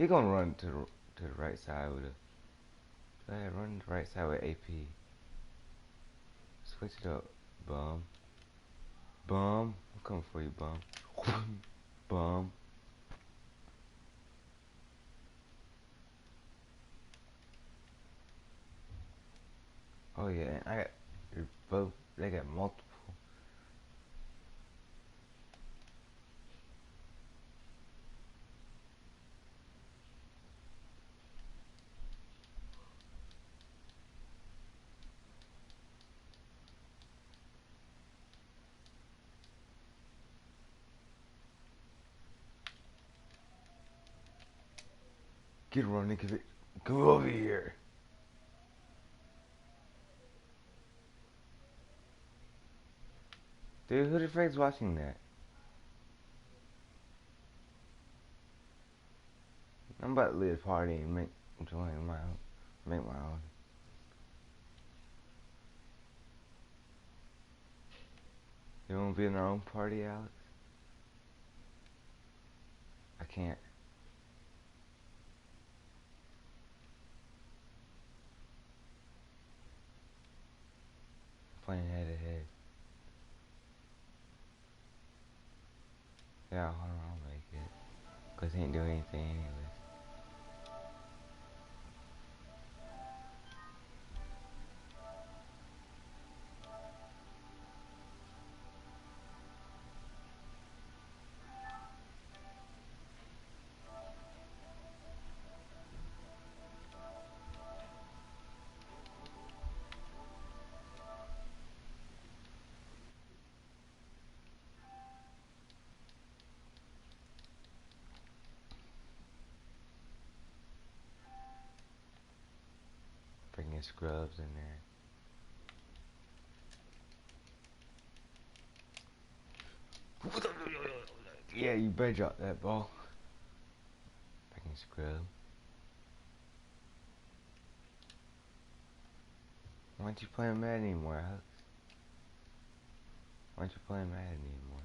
He gonna run to the right side with a. Go ahead, run to the right side with AP. Switch it up, bum. Bum. I'm coming for you, bum. Bum. Oh yeah, and I got both. They got multiple. Get running, cause it. Come over here. Dude, who the frick's watching that? I'm about to leave the party and join my own, make my own. You wanna be in our own party, Alex? I can't. I'm playing head to head. Yeah, hold on, I'll make it. Cause he ain't doing anything anyways. Bringing scrubs in there. Yeah, you better drop that ball. Bringing scrub. Why aren't you playing Madden anymore, Alex? Why aren't you playing Madden anymore?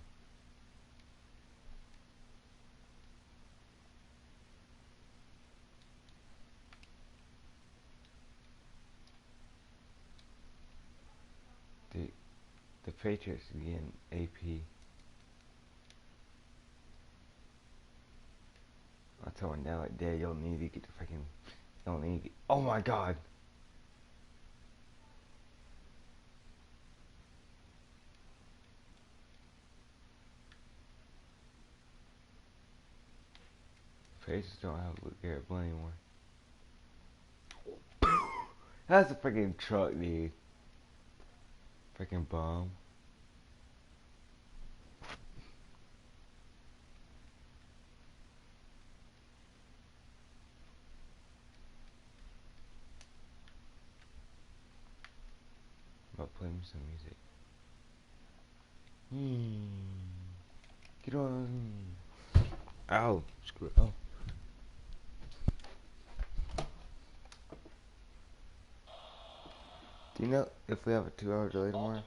The Patriots are getting AP. I told him that like, Dad, you don't need to get the freaking. You don't need to get. Oh my God. Patriots don't have Garrett Blunt anymore. That's a freaking truck, dude. Freaking bum. About play me some music. Get on. Ow. Screw it. Oh. Do you know if we have a 2 hour delay tomorrow?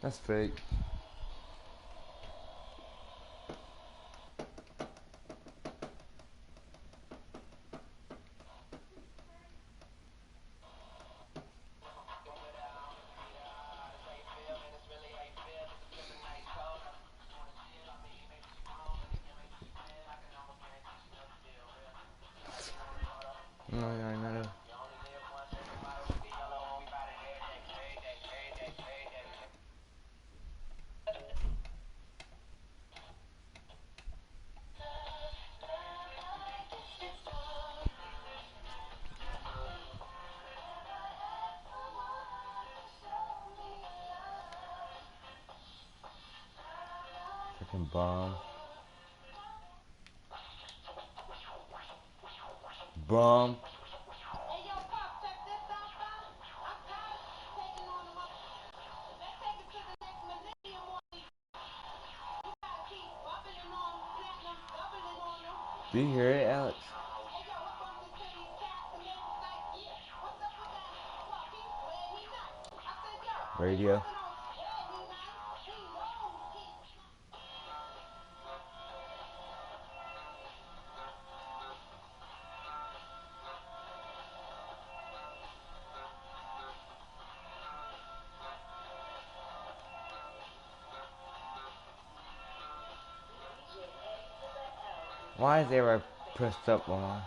That's fake. No, I know. Freaking bomb. Bomb. Do you hear it, Alex? Radio. Why is there pressed up on?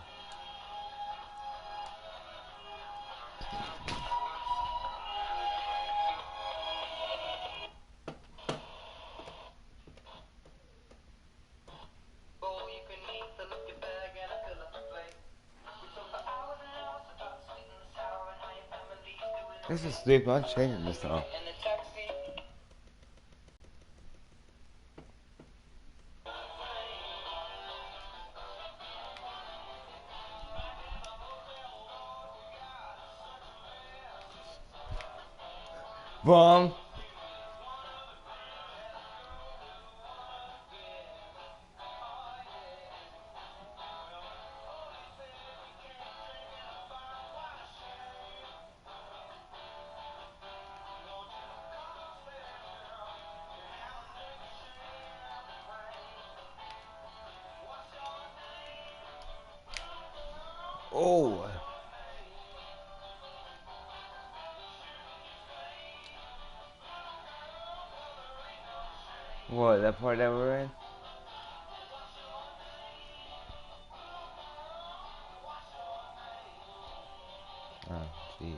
This is sleep. I'm changing this song. Boom. Oh. What, that part that we're in? Oh, jeez.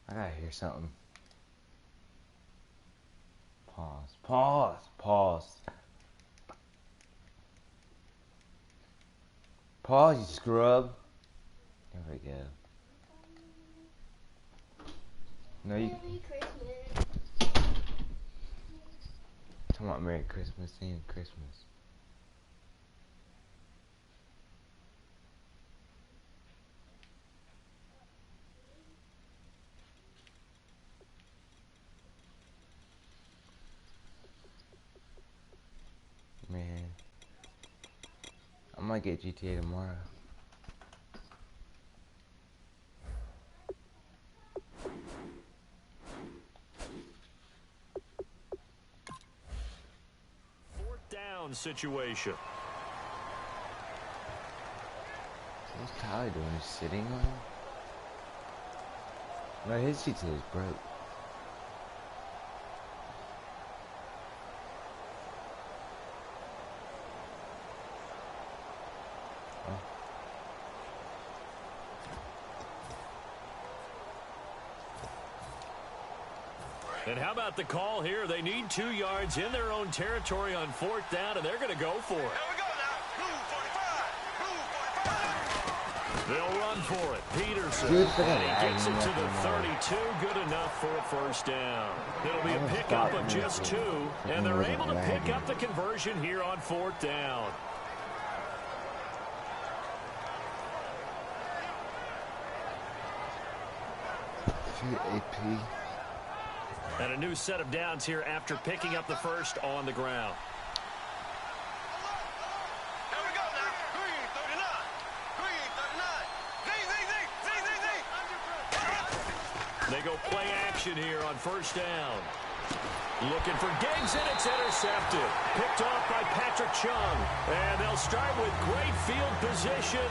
I gotta hear something. Pause. Pause, you scrub. There we go. No, you. Merry Christmas. Talking about Merry Christmas and Christmas. Man, I might get GTA tomorrow. Fourth down situation. What's Tyler doing? He's sitting on it? No, his GTA is broke. And how about the call here? They need 2 yards in their own territory on fourth down, and they're going to go for it. Here we go now. Move 45. Move 45. They'll run for it. Peterson. Dude, And he gets it to the 32. Good enough for a first down. It'll be a pickup of just 2, and they're able to pick up the conversion here on fourth down. AP. And a new set of downs here after picking up the first on the ground. Here we go now. Green 39. Green 39. Z. They go play action here on first down. Looking for Diggs, and it's intercepted. Picked off by Patrick Chung. And they'll start with great field position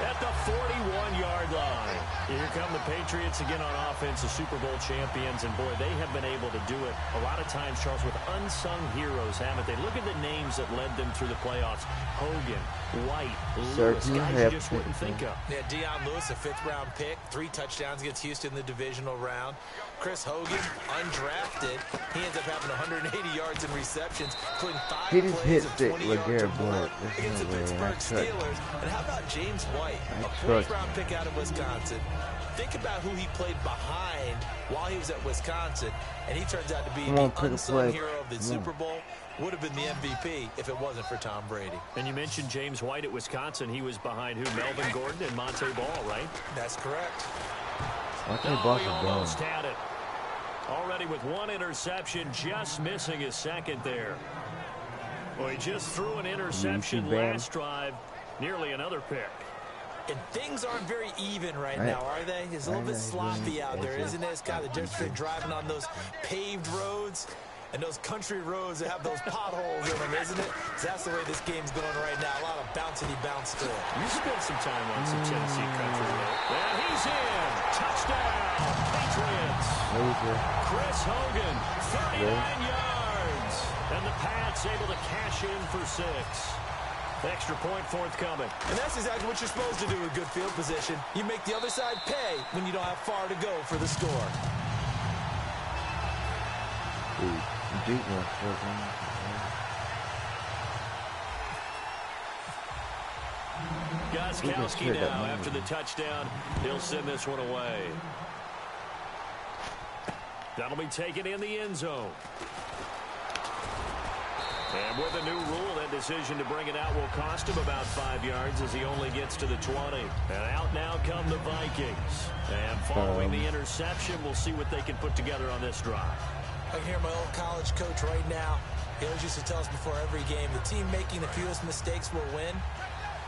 at the 41-yard line. Here come the Patriots again on offense, the Super Bowl champions. And, boy, they have been able to do it a lot of times, Charles, with unsung heroes, haven't they? Look at the names that led them through the playoffs. Hogan, White, Lewis, guys you just wouldn't think of. Yeah, Deion Lewis, a 5th-round pick, 3 touchdowns against Houston in the divisional round. Chris Hogan, undrafted. He ends up having 180 yards in receptions, including 5 plays of 20-yard against the Pittsburgh Steelers. And how about James White, a 4th-round pick out of Wisconsin? Think about who he played behind while he was at Wisconsin, and he turns out to be the unsung hero of the Super Bowl. would have been the MVP if it wasn't for Tom Brady. And you mentioned James White at Wisconsin. He was behind who? Melvin Gordon and Monte Ball, right? That's correct. He almost had it. Already with one interception, just missing his second there. Well, he just threw an interception last drive. Nearly another pick. And things aren't very even right now, are they? It's a little bit sloppy out there, isn't it? It's kind of the difference between driving on those paved roads and those country roads that have those potholes in them, isn't it? So that's the way this game's going right now. A lot of bouncy-bounce to it. You spent some time on some Tennessee country road. And he's in. Touchdown, Patriots. Chris Hogan, 39 yards. And the Pats able to cash in for 6. Extra point forthcoming. And that's exactly what you're supposed to do with good field position. You make the other side pay when you don't have far to go for the score. Gostkowski now after the touchdown. He'll send this one away. That'll be taken in the end zone. And with a new rule, that decision to bring it out will cost him about 5 yards as he only gets to the 20. And out now come the Vikings. And following the interception, we'll see what they can put together on this drive. I can hear my old college coach right now. He always used to tell us before every game, the team making the fewest mistakes will win.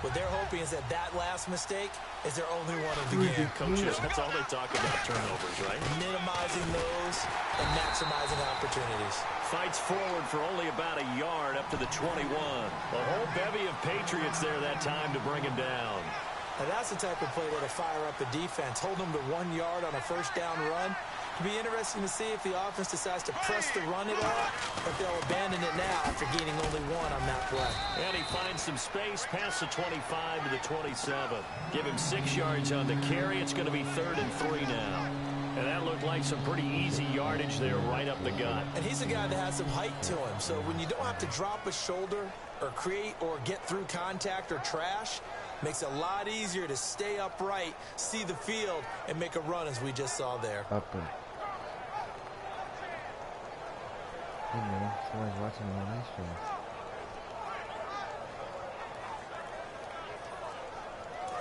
What they're hoping is that last mistake is their only one of the game. Coaches, that's all they talk about, turnovers, right? Minimizing those and maximizing opportunities. Fights forward for only about a yard up to the 21. A whole bevy of Patriots there that time to bring him down. Now that's the type of play that'll fire up the defense. Hold them to 1 yard on a first down run. It'll be interesting to see if the offense decides to press the run at all, or if they'll abandon it now after gaining only 1 on that play. And he finds some space past the 25 to the 27. Give him 6 yards on the carry. It's going to be 3rd and 3 now. And that looked like some pretty easy yardage there right up the gut. And he's a guy that has some height to him. So when you don't have to drop a shoulder or create or get through contact or trash, makes it a lot easier to stay upright, see the field, and make a run as we just saw there. Hey man, someone's watching my live stream.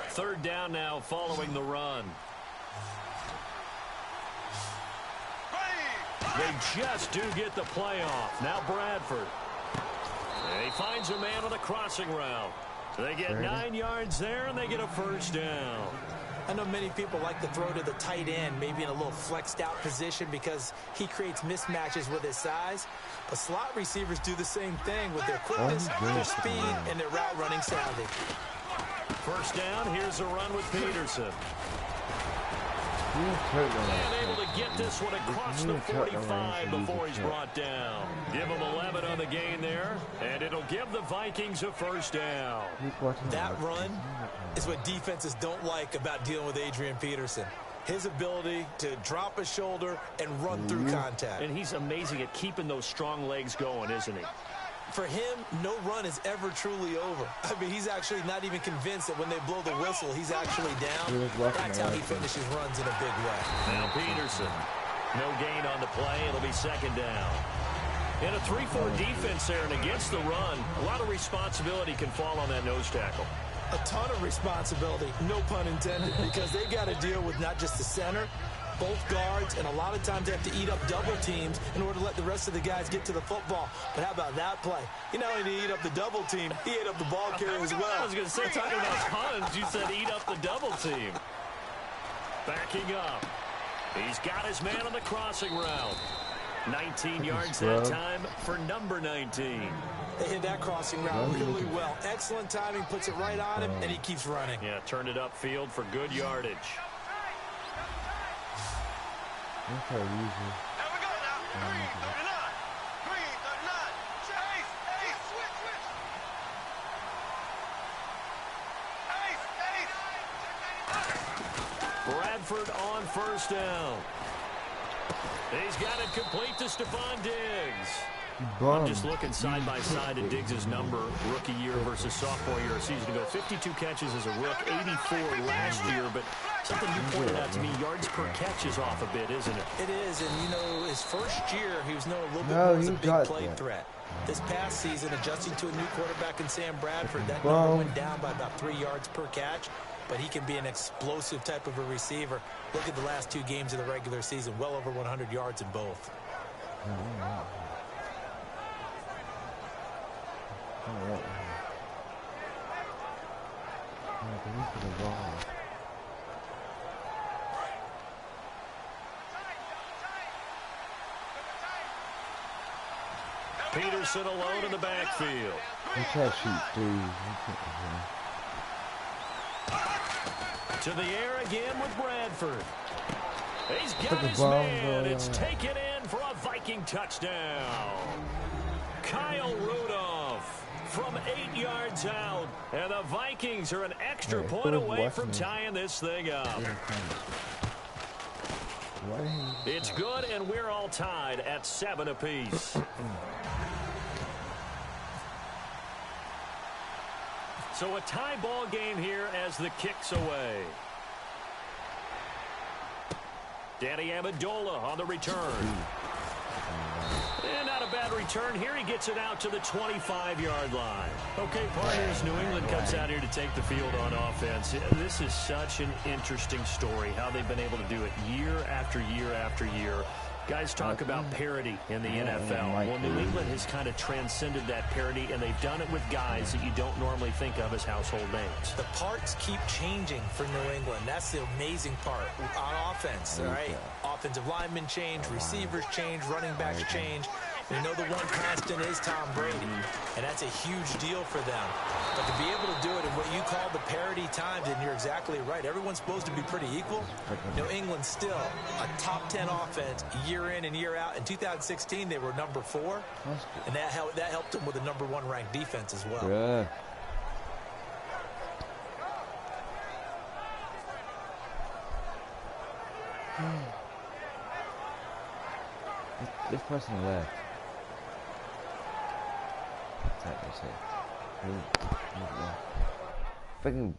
Third down now following the run. They just do get the play off. Now Bradford. And he finds a man on the crossing route. They get 9 yards there, and they get a first down. I know many people like to throw to the tight end, maybe in a little flexed out position because he creates mismatches with his size. But slot receivers do the same thing with their quickness, their speed, and their route running savvy. First down, here's a run with Peterson. And able to get this one across the 45 before he's brought down. Give him 11 on the gain there, and it'll give the Vikings a first down. That run is what defenses don't like about dealing with Adrian Peterson. His ability to drop a shoulder and run through contact. And he's amazing at keeping those strong legs going, isn't he? For him, no run is ever truly over. I mean, he's actually not even convinced that when they blow the whistle, he's actually down. That's how he finishes runs in a big way. Now Peterson. No gain on the play. It'll be second down. In a 3-4 defense there, and against the run, a lot of responsibility can fall on that nose tackle. A ton of responsibility, no pun intended, because they've got to deal with not just the center, both guards, and a lot of times they have to eat up double teams in order to let the rest of the guys get to the football. But how about that play? He not only did he eat up the double team, he ate up the ball carrier as well. I was going to say, talking about puns, you said eat up the double team. Backing up. He's got his man on the crossing route. 19 yards that time for number 19. They hit that crossing route really well. Excellent timing, puts it right on him, and he keeps running. Yeah, turned it upfield for good yardage. That's how easy. Here we go now. Green 39. Green 39. Chase. Ace. Switch. Ace. Bradford on first down. He's got it complete to Stephon Diggs. I'm just looking side by side at Diggs' number, rookie year versus sophomore year a season ago. 52 catches as a rook, 84 last year, but Something you pointed out to me, yards per catch is off a bit, isn't it? It is, and you know, his first year, he was known a little bit more as a big play threat. This past season, adjusting to a new quarterback in Sam Bradford, that number went down by about 3 yards per catch, but he can be an explosive type of a receiver. Look at the last 2 games of the regular season, well over 100 yards in both. Peterson alone in the backfield. He can't shoot 3. To the air again with Bradford. He's got his man. It's taken in for a Viking touchdown. Kyle Rudolph from 8 yards out. And the Vikings are an extra point away from tying this thing up. It's good, and we're all tied at 7 apiece. So a tie ball game here as the kick's away. Danny Amendola on the return. And not a bad return here. He gets it out to the 25-yard line. Okay, partners, New England comes out here to take the field on offense. This is such an interesting story, how they've been able to do it year after year after year. Guys talk about parity in the NFL. Well, New England has kind of transcended that parity, and they've done it with guys that you don't normally think of as household names. The parts keep changing for New England. That's the amazing part on offense, all right? Offensive linemen change, receivers change, running backs change. You know the one constant is Tom Brady, and that's a huge deal for them. But to be able to do it in what you call the parity times, and you're exactly right, everyone's supposed to be pretty equal. New England's still a top 10 offense year in and year out. In 2016, they were number 4, and that helped them with a number 1 ranked defense as well. Yeah. This person left. Fucking.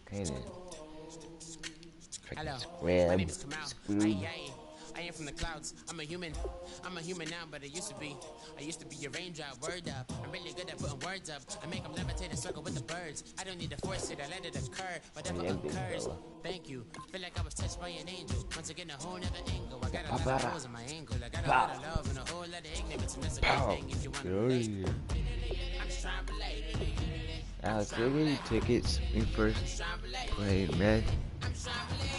Okay then. Hello, my name is Kamal. I am from the clouds. I'm a human now, but I used to be a raindrop. Word up, I'm really good at putting words up. I make them levitate and circle with the birds. I don't need to force it, I let it occur. Whatever occurs, thank you. Feel like I was touched by an angel. Once again, a whole nother angle. I got a lot of holes in my angle. I got a lot of love and a whole lot of ignorance. And that's a good thing if you want to relate. I'm just trying to relate. Alex, we'll get you tickets when you first play Madden. I'm trying to relate.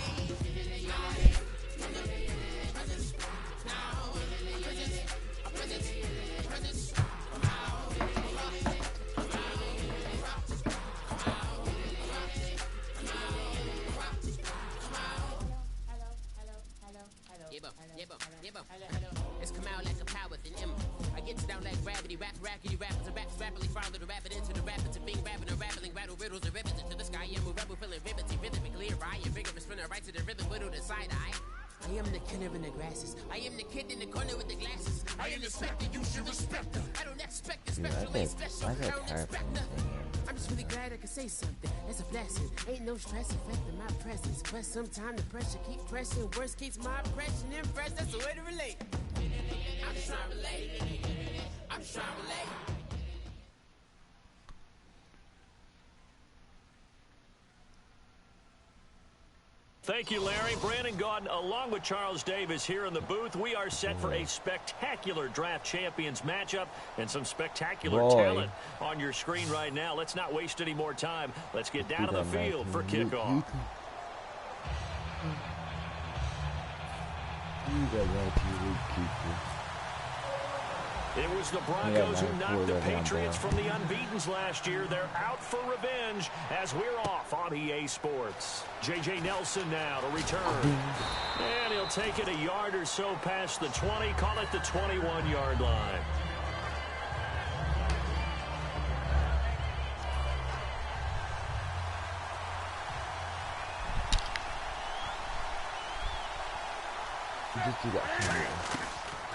It's come out like a power with an M. I get down like gravity, rackety rappers and raps rapidly follow the rapid into the rapids and being rapping and rattling, rattle riddles and rivets into the sky. I'm a rebel, feeling riveting, rhythmically right and vigorous, spinning right to the rhythm, widow to side eye. I am the killer in the grasses. I am the kid in the corner with the glasses. I am the specter, you should respect her. I don't expect a special, ain't special, I don't expect her. I'm just really glad I can say something. It's a blessing. Ain't no stress affecting my presence. But sometimes the pressure keep pressing. Worst keeps my impression impressed. That's the way to relate. I'm just trying to relate. I'm just trying to relate. Thank you, Larry. Brandon Gaudin, along with Charles Davis here in the booth. We are set for a spectacular draft champions matchup and some spectacular talent on your screen right now. Let's not waste any more time. Let's get down to the field for kickoff. It was the Broncos who knocked the Patriots from the unbeatens last year. They're out for revenge as we're off on EA Sports. J.J. Nelson now to return. And he'll take it a yard or so past the 20, call it the 21-yard line. Just do that.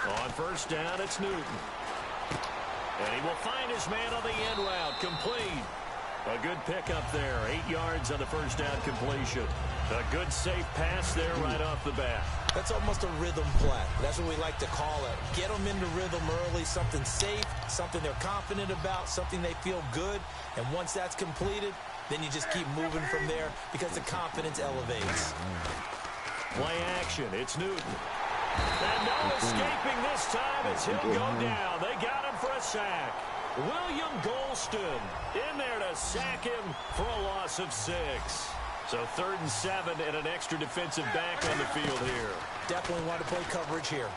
On first down, it's Newton. And he will find his man on the end route. Complete. A good pickup there. 8 yards on the first down completion. A good safe pass there right off the bat. That's almost a rhythm play. That's what we like to call it. Get them into rhythm early, something safe, something they're confident about, something they feel good. And once that's completed, then you just keep moving from there because the confidence elevates. Play action. It's Newton. And no escaping this time as he'll go down. They got him for a sack. William Golston in there to sack him for a loss of 6. So 3rd and 7 and an extra defensive back on the field here. Definitely want to play coverage here.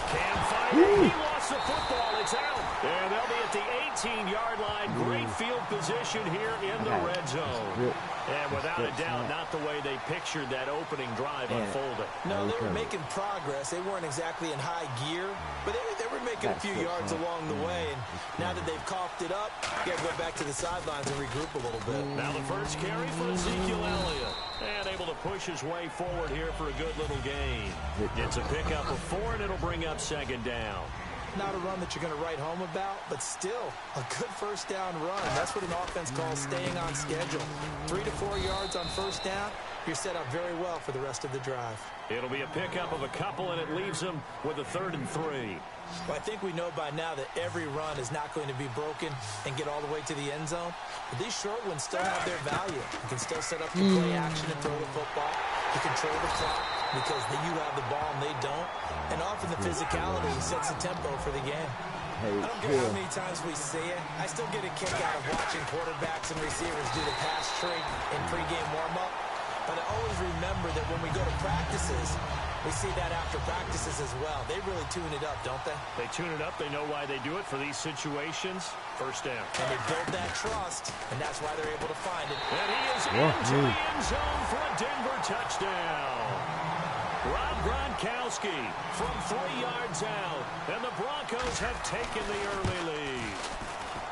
Cam fighting. He lost the football. It's out. And they'll be at the 18-yard line. Great field position here in the red zone. And without a doubt, not the way they pictured that opening drive unfolding. No, they were making progress. They weren't exactly in high gear, but they were making a few yards along the way. And now that they've coughed it up, you got to go back to the sidelines and regroup a little bit. Now the first carry for Ezekiel Elliott. And able to push his way forward here for a good little gain. Gets a pickup of 4, and it'll bring up 2nd down. Not a run that you're going to write home about, but still a good first down run. That's what an offense calls staying on schedule. 3 to 4 yards on first down, you're set up very well for the rest of the drive. It'll be a pickup of a couple, and it leaves them with a 3rd and 3. Well, I think we know by now that every run is not going to be broken and get all the way to the end zone. But these short ones still have their value. You can still set up the play action and throw the football. You control the clock because you have the ball and they don't. And often the physicality sets the tempo for the game. I don't care how many times we see it. I still get a kick out of watching quarterbacks and receivers do the pass trick in pregame warm-up. But I always remember that when we go to practices, we see that after practices as well. They really tune it up, don't they? They tune it up. They know why they do it for these situations. First down. And they build that trust, and that's why they're able to find it. And he is into the end zone for a Denver touchdown. Rob Gronkowski from 3 yards out, and the Broncos have taken the early lead.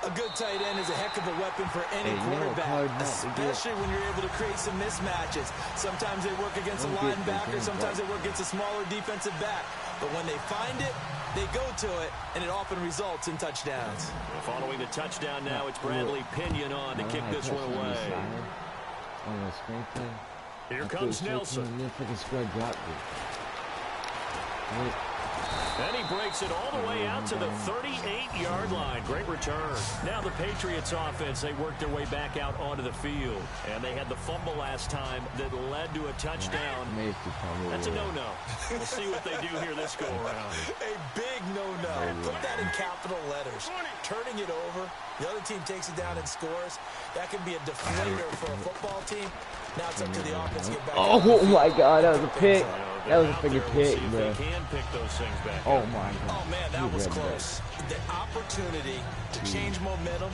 A good tight end is a heck of a weapon for any quarterback, especially when you're able to create some mismatches. Sometimes they work against a linebacker, sometimes they work against a smaller defensive back. But when they find it, they go to it, and it often results in touchdowns. Following the touchdown now, it's Bradley Pinion on to kick this one away. Here comes Nelson. And he breaks it all the way out to the 38-yard line. Great return. Now the Patriots offense, they worked their way back out onto the field. And they had the fumble last time that led to a touchdown. That's a no-no. We'll see what they do here this go-around. A big no-no. Put that in capital letters. Turning it over, the other team takes it down and scores. That can be a deflator for a football team. Now it's up to the offense to get back. Oh my God, that was a pick. That was a freaking pick, bro. Can pick those things back. Oh my God. Oh man, that was close. The opportunity to change momentum,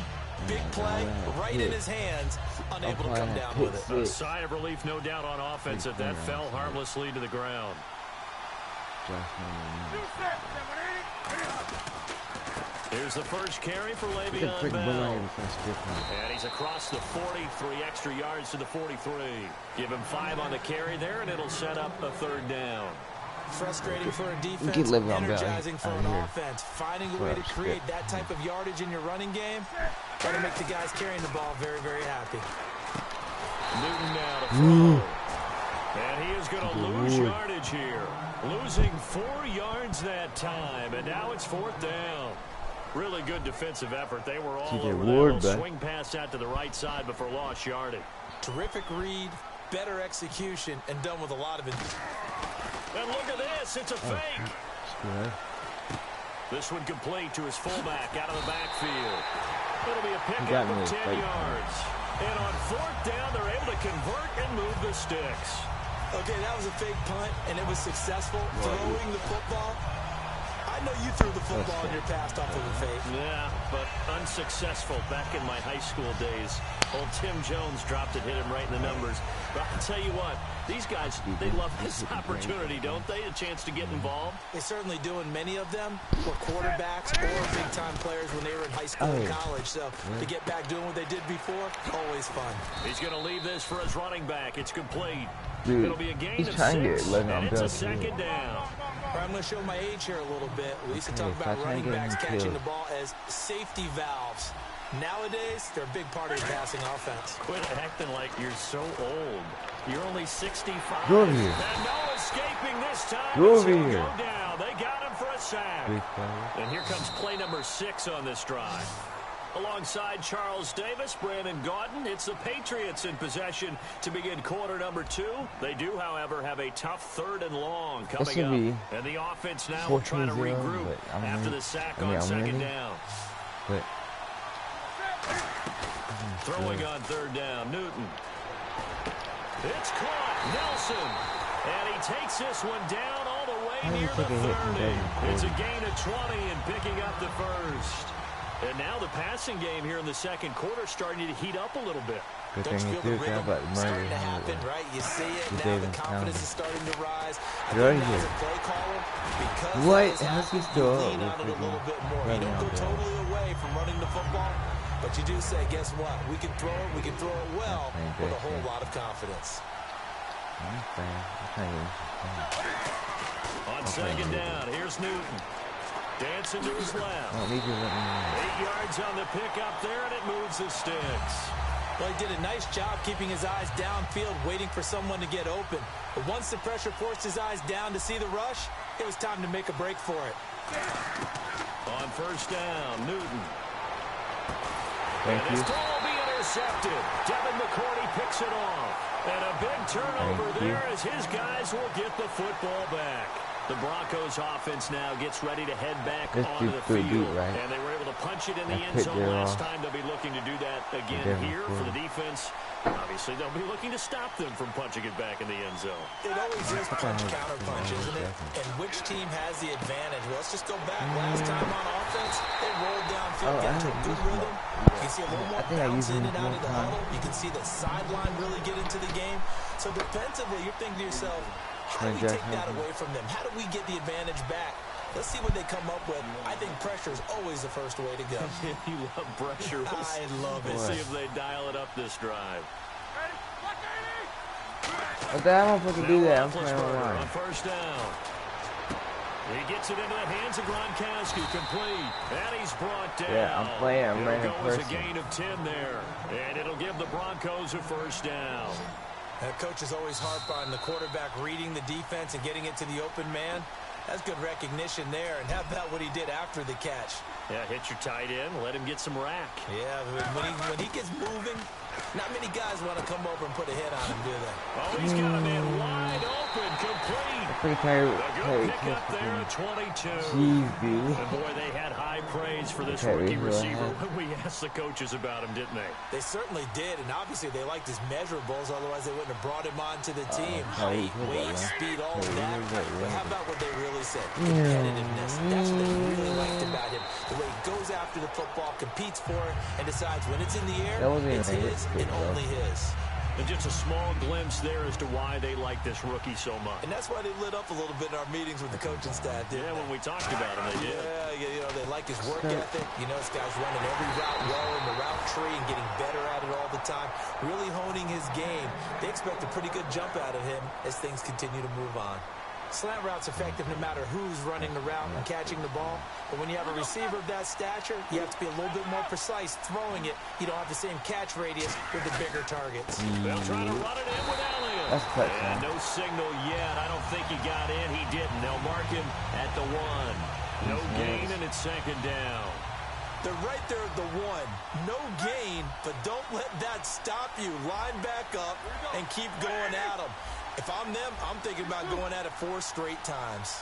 big play, right in his hands, unable to come down with it. A sigh of relief, no doubt, on offense that fell harmlessly to the ground. Here's the first carry for Le'Veon Bell. And he's across the 43 extra yards to the 43. Give him 5 on the carry there, and it'll set up a 3rd down. Frustrating for a defense, energizing for an offense. Finding a way to create that type of yardage in your running game, got to make the guys carrying the ball very, very happy. Newton now to throw. And he is going to lose yardage here. Losing 4 yards that time, and now it's 4th down. Really good defensive effort. They were all over that little swing pass out to the right side before lost yardage. Terrific read, better execution, and done with a lot of it. And look at this. It's a fake. This one complete to his fullback out of the backfield. It'll be a pickup of 10 yards. And on 4th down, they're able to convert and move the sticks. Okay, that was a fake punt, and it was successful. Throwing the football. I know you threw the football in your past off of a fake. Yeah, but unsuccessful back in my high school days. Old Tim Jones dropped it, hit him right in the numbers. But I'll tell you what, these guys, they love this opportunity, don't they? A chance to get involved. They certainly do, and many of them were quarterbacks or big-time players when they were in high school and college. So to get back doing what they did before, always fun. He's going to leave this for his running back. It's complete. Dude, it'll be a gain he's of trying 6, to get and it's a 2nd down. All right, I'm going to show my age here a little bit. We used to talk about running backs catching the ball as safety valves. Nowadays, they're a big part of the passing offense. Quit acting like you're so old. You're only 65. Go over here. And no escaping this time. Go over He'll here. Go down. They got him for a sack. And here comes play number 6 on this drive. Alongside Charles Davis, Brandon Gaudin, it's the Patriots in possession to begin quarter number 2. They do, however, have a tough 3rd and long coming up. And the offense now will try to regroup after the sack on 2nd down. But throwing on 3rd down, Newton. It's caught, Nelson. And he takes this one down all the way near the 30. It's a gain of 20 and picking up the first. And now the passing game here in the second quarter starting to heat up a little bit. good Don't thing you you feel the threw rhythm about the murder. starting to happen, right? You see it now, the confidence is starting to rise. I You're think right now as here. a play caller, because What? that is How's he happening, still you up lean with on it a freaking little bit more. You running don't go out there? totally away from running the football, but you do say, guess what? We can throw it. We can throw it well with a whole lot of confidence. On 2nd down, here's Newton. Dancing to his left. 8 yards on the pickup there, and it moves the sticks. Well, he did a nice job keeping his eyes downfield, waiting for someone to get open. But once the pressure forced his eyes down to see the rush, it was time to make a break for it. On 1st down, Newton. Thank and you. his throw will be intercepted. Devin McCourty picks it off. And a big turnover there as his guys will get the football back. The Broncos offense now gets ready to head back onto the field. And they were able to punch it in the end zone last time. They'll be looking to do that again here for the defense. Obviously, they'll be looking to stop them from punching it back in the end zone. It always is punch-counter-punch, isn't it? And which team has the advantage? Well, let's just go back. Last time on offense, they rolled downfield, got to a good rhythm. You can see a little more bounce in and out of the huddle. You can see the sideline really get into the game. So defensively, you're thinking to yourself, how do we take that away from them? How do we get the advantage back? Let's see what they come up with. I think pressure is always the first way to go. You love pressure. I love it. We'll see if they dial it up this drive. Okay, I don't fucking do that. I'm playing on online. 1st down. He gets it into the hands of Gronkowski, complete. And he's brought down. Yeah, I'm playing. I'm running It'll go as a person. gain of 10 there. And it'll give the Broncos a 1st down. Coach is always harp on the quarterback reading the defense and getting it to the open man. That's good recognition there. And how about what he did after the catch? Yeah, hit your tight end, let him get some rack. Yeah, when he gets moving, not many guys want to come over and put a hit on him, do they? Oh, he's got a man wide open, complete. Pretty tired. A good pickup there at 22. Jeez, dude. And boy, they had high praise for this rookie receiver when we asked the coaches about him, didn't they? They certainly did, and obviously they liked his measurables, otherwise they wouldn't have brought him onto the team. Height, weight, speed, all of that. But how about what they really said? Competitiveness. That's what they really liked about him. The way he goes after the football, competes for it, and decides when it's in the air, it's his and only his. And just a small glimpse there as to why they like this rookie so much. And that's why they lit up a little bit in our meetings with the coaching staff, didn't they? When we talked about him, they did. Yeah, you know, they like his work ethic. You know, this guy's running every route well in the route tree and getting better at it all the time, really honing his game. They expect a pretty good jump out of him as things continue to move on. Slant route's effective no matter who's running the route and catching the ball. But when you have a receiver of that stature, you have to be a little bit more precise throwing it. You don't have the same catch radius with the bigger targets. They'll try to run it in with Elliott. And no signal yet. I don't think he got in. He didn't. They'll mark him at the 1. No gain, and it's 2nd down. They're right there at the 1. No gain, but don't let that stop you. Line back up and keep going at them. If I'm them, I'm thinking about going at it 4 straight times.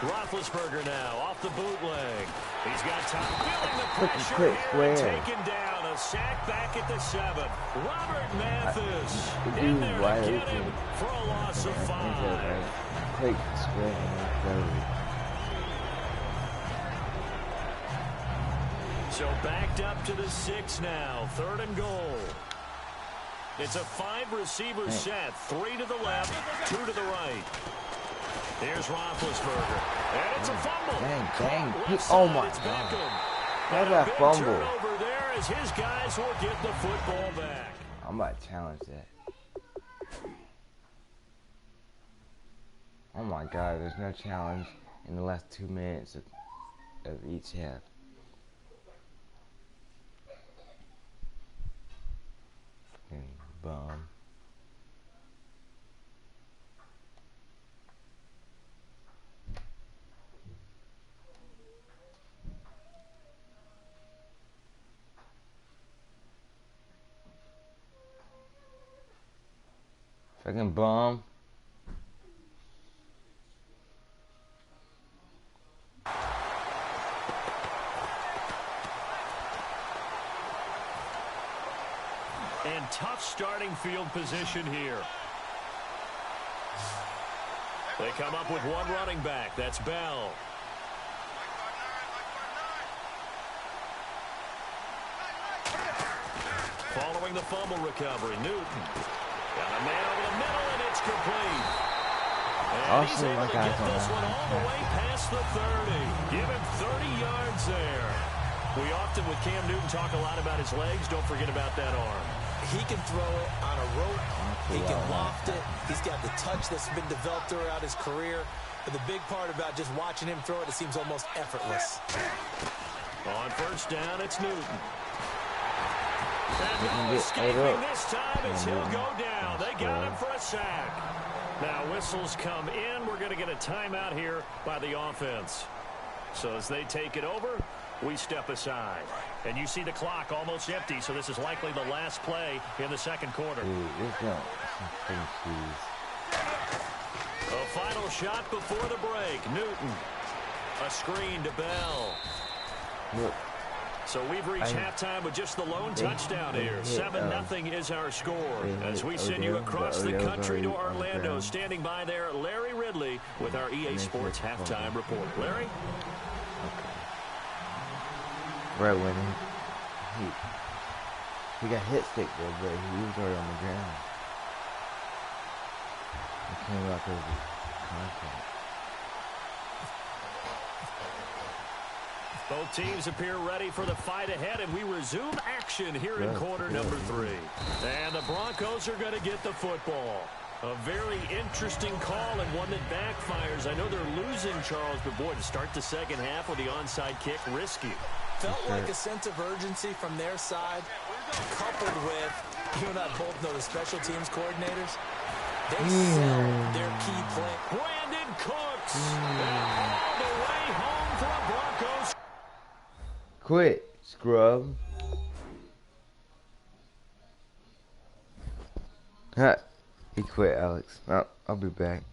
Roethlisberger now off the bootleg. He's got time. Feeling the pressure here and taken down. A sack back at the 7. Robert Mathis in there to get him for a loss of 5. Quick square. So backed up to the 6 now. 3rd and goal. It's a 5-receiver set. 3 to the left, 2 to the right. Here's Roethlisberger. And it's a fumble. Dang. Oh, my God. How's that fumble? Turnover there as his guys will get the football back. I'm about to challenge that. Oh my god, there's no challenge in the last 2 minutes of each half. Fucking bum. Fucking bum. And tough starting field position here. They come up with one running back. That's Bell. Following the fumble recovery, Newton. Got a man over the middle, and it's complete. And he's able to get this one all the way past the 30. Give him 30 yards there. We often, with Cam Newton, talk a lot about his legs. Don't forget about that arm. He can throw it on a rope. He can loft it. He's got the touch that's been developed throughout his career. But the big part about just watching him throw it, it seems almost effortless. On first down, it's Newton. And no escaping this time as he'll go down. They got him for a sack. Now whistles come in. We're going to get a timeout here by the offense. So as they take it over, we step aside. And you see the clock almost empty, so this is likely the last play in the second quarter. A final shot before the break. Newton. A screen to Bell. Look. So we've reached halftime with just the lone touchdown here. 7-0 is our score. As we send you across the country to Orlando. Standing by there, Larry Ridley with our EA Sports halftime report. Larry? Right when he got hit stick there, but he was already on the ground. He came out of contact. Both teams appear ready for the fight ahead, and we resume action here in quarter number 3. And the Broncos are going to get the football. A very interesting call and one that backfires. I know they're losing, Charles, but boy, to start the second half with the onside kick, risky. Felt like a sense of urgency from their side, coupled with, you and I both know the special teams coordinators. They sell their key play. Brandon Cooks, all the way home for a Broncos. Quit, scrub. Ha, he quit, Alex. I'll be back.